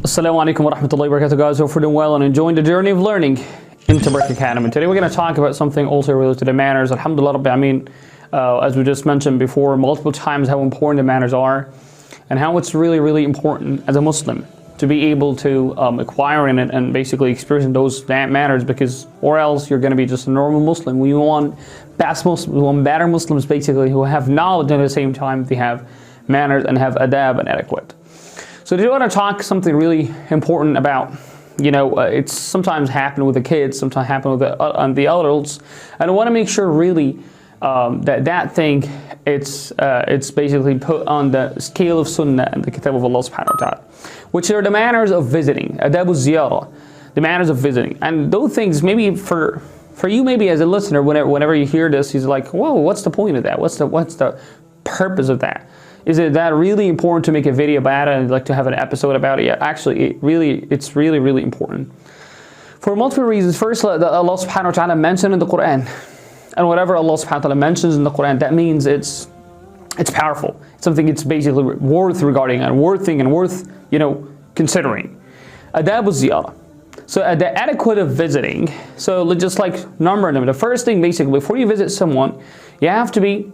Assalamu alaikum wa rahmatullahi wa barakatuh, guys. Hope you're doing well and enjoying the journey of learning in Tabarak Academy. Today we're going to talk about something also related to the manners. Alhamdulillah Rabbil Alameen, as we just mentioned before multiple times, how important the manners are and how it's really important as a Muslim to be able to acquire in it and basically experience those manners, because or else you're going to be just a normal Muslim. We want best Muslims, we want better Muslims basically who have knowledge and at the same time they have manners and have adab and etiquette. So today I want to talk something really important about, it's sometimes happen with the kids, sometimes happen with the adults, and I want to make sure really that thing it's basically put on the scale of Sunnah and the Kitab of Allah subhanahu wa ta'ala, which are the manners of visiting, adab ziyarah, the manners of visiting. And those things, maybe for you, maybe as a listener, whenever you hear this, he's like, whoa, what's the point of that? What's the purpose of that? Is it that really important to make a video about it and like to have an episode about it? Yeah, actually, it's really important for multiple reasons. First, Allah subhanahu wa ta'ala mentioned in the Quran, and whatever Allah subhanahu wa ta'ala mentions in the Quran, that means it's powerful. It's something it's basically worth regarding and worth considering. Adab ziyarah. So the etiquette of visiting. So let's just like number them. The first thing basically before you visit someone, you have to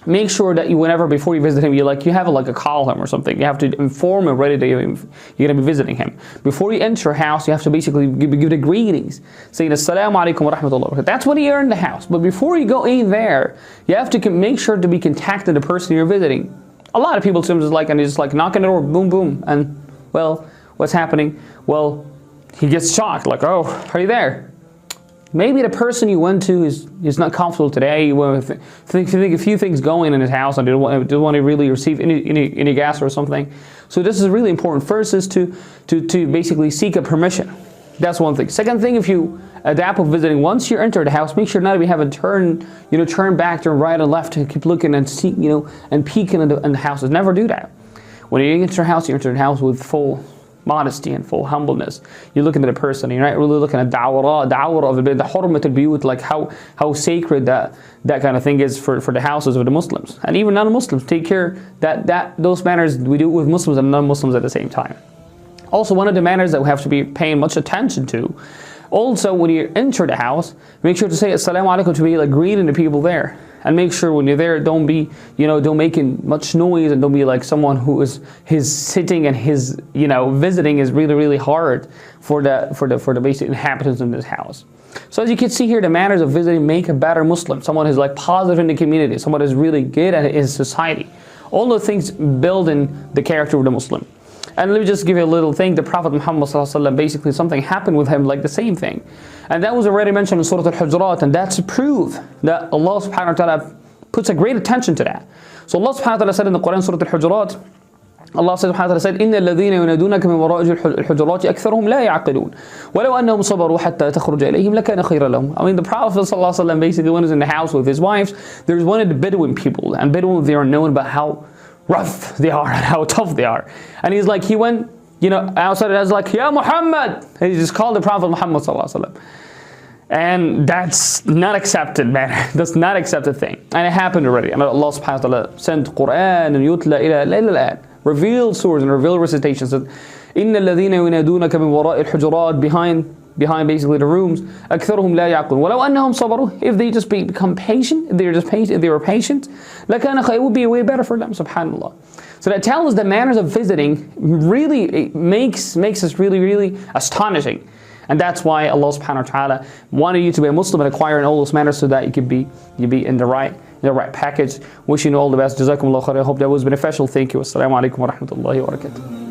make sure that before you visit him, you have a call him or something. You have to inform him already that you're going to be visiting him. Before you enter a house, you have to basically give the greetings, saying Assalamu alaikum wa rahmatullahi wa barakatuh. That's when you're in the house. But before you go in there, you have to make sure to be contacting the person you're visiting. A lot of people sometimes just knock on the door, boom, boom, and well, what's happening? Well, he gets shocked, like, oh, are you there? Maybe the person you went to is not comfortable today. You think a few things going in his house and don't want to really receive any gas or something. So this is really important. First is to basically seek a permission. That's one thing. Second thing, if you adapt with visiting, once you enter the house, make sure not to have a turn back, turn right and left, to keep looking and see, and peeking in the houses. Never do that. When you enter the house with full modesty and full humbleness. You're looking at a person, you're not really looking at da'wara of the hurmat al-biyut, like how sacred that kind of thing is for the houses of the Muslims. And even non-Muslims, take care that those manners, we do it with Muslims and non-Muslims at the same time. Also, one of the manners that we have to be paying much attention to, also when you enter the house, make sure to say Assalamu alaikum, to be greeting the people there. And make sure when you're there, don't be, don't making much noise, and don't be like someone who is sitting and his, visiting is really hard for the basic inhabitants in this house. So as you can see here, the manners of visiting make a better Muslim, someone who's positive in the community, someone who's really good at his society. All those things build in the character of the Muslim. And let me just give you a little thing. The Prophet Muhammad ﷺ, basically something happened with him like the same thing. And that was already mentioned in Surah Al-Hujurat, and that's proof that Allah subhanahu wa ta'ala puts a great attention to that. So Allah subhanahu wa ta'ala said in the Quran, Surah Al-Hujurat, Allah subhanahu wa ta'ala said, إِنَّ الَّذِينَ يُنَادُونَكَ مِنْ وَرَاءِ الْحُجُرَاتِ أَكْثَرُهُمْ لَا يَعْقِلُونَ وَلَوْ أَنَّهُمْ صَبَرُوا حَتَّى تَخْرُجَ إِلَيْهِمْ لَكَانَ خَيْرًا لَهُمْ. I mean, the Prophet ﷺ basically, when he was in the house with his wives, there's one of the Bedouin people, and Bedouin, they are known about how rough they are and how tough they are. And he went, outside, and I was like, Ya Muhammad! And he just called the Prophet Muhammad ﷺ. And that's not accepted, man. That's not accepted thing. And it happened already. And Allah subhanahu wa ta'ala sent Quran and yutla ila revealed surahs and revealed recitations that إِنَّ الَّذِينَ يُنَادُونَكَ مِنْ وَرَاءِ الْحُجُرَاتِ behind basically the rooms, أَكْثَرُهُمْ لَا يَعْقِلُونَ وَلَوْ أَنَّهُم صَبَرُوا, if they just become patient, if they were patient, لَكَانَ خَيْرًا, it would be way better for them, subhanAllah. So that tells us the manners of visiting really makes us really astonishing. And that's why Allah subhanahu wa ta'ala wanted you to be a Muslim and acquire in all those manners so that you be in the right package. Wishing you all the best. Jazakumullah khair. I hope that was beneficial. Thank you. Assalamu alaikum wa rahmatullahi wa barakatuh.